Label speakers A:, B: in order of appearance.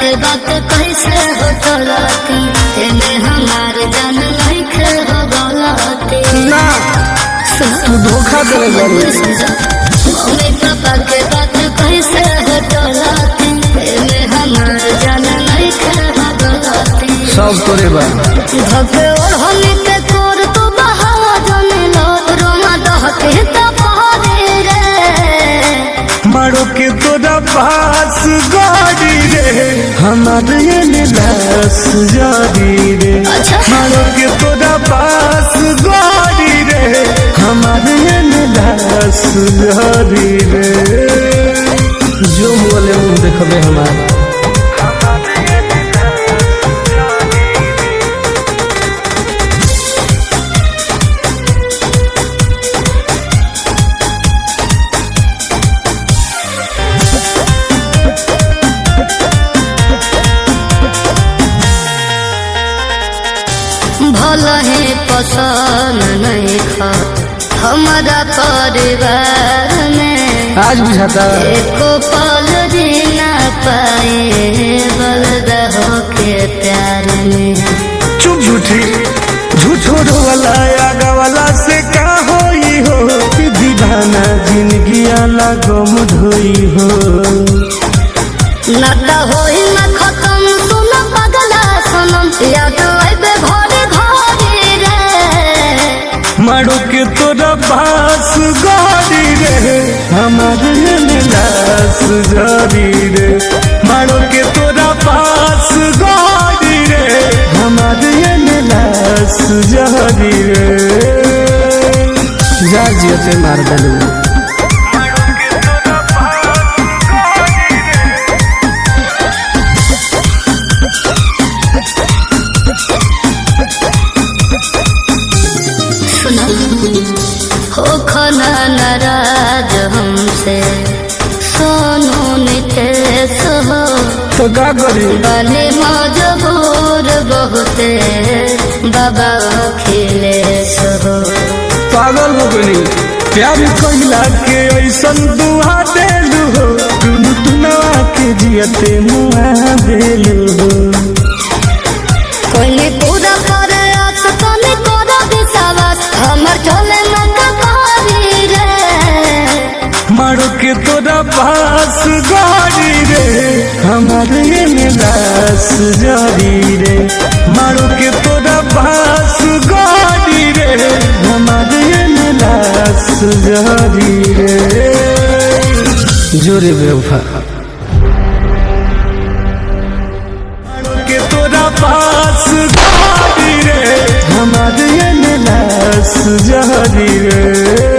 A: के बात कैसे हो चलती एमे हमार जान नहीं खे हो गलती
B: ना तू धोखा दे
A: मम्मी पापा के बात कैसे हो चलती एमे हमार जान नहीं खे हो गलती
B: सब तोरे बा
A: धके ओढ़नी के तोर तो बहावा जाने लो रोमा दहके तो पहाड़ी रे
B: मारो के तोरा पास गाड़ी रे हमारे लाश जारी रे मारो के तोरा पास गाड़ी रे हमारे लाश जारी रे जो बोले मुँह देखबे हमारे
A: भला है पसंद नहीं खा हमारा परिवार में
B: आज बुझाता
A: एको पल जीना पाए बलदा हो के प्यार में
B: चुप झूठी झूठो वाला आगा वाला से का होई हो दीवाना जिंदगी आला गम धोई हो
A: नाता होई ना खत्म सुना पगला सनम याद आइबे घरे घरे रे
B: मारो के तोरा पास गाड़ी रे हमारे लाश जारी रे मारो के तोरा पास गाड़ी रे हमारे लाश जारी रे जा जियते मार दलू
A: हो खना नाराज हमसे सोनू नितेश हो
B: तो का करी
A: बने मजबूर बहुते बाबा अखिलेश हो
B: पागल हो गई प्यार कहिला के ऐसन दुआ देलू हो टुनटुनवा के जियते मुआ देलू हो
A: कोई पूरा करे आस तने कोरा विश्वास हमर चले मक्का कारी रे
B: मारो के तोरा पास गाड़ी रे हमारे लाश जारी रे मारो के तोरा पास गाड़ी रे हमारे लाश जारी रे जोरे बेवफा मारो के तोरा पास गाड़ी रे हमारे लाश जारी रे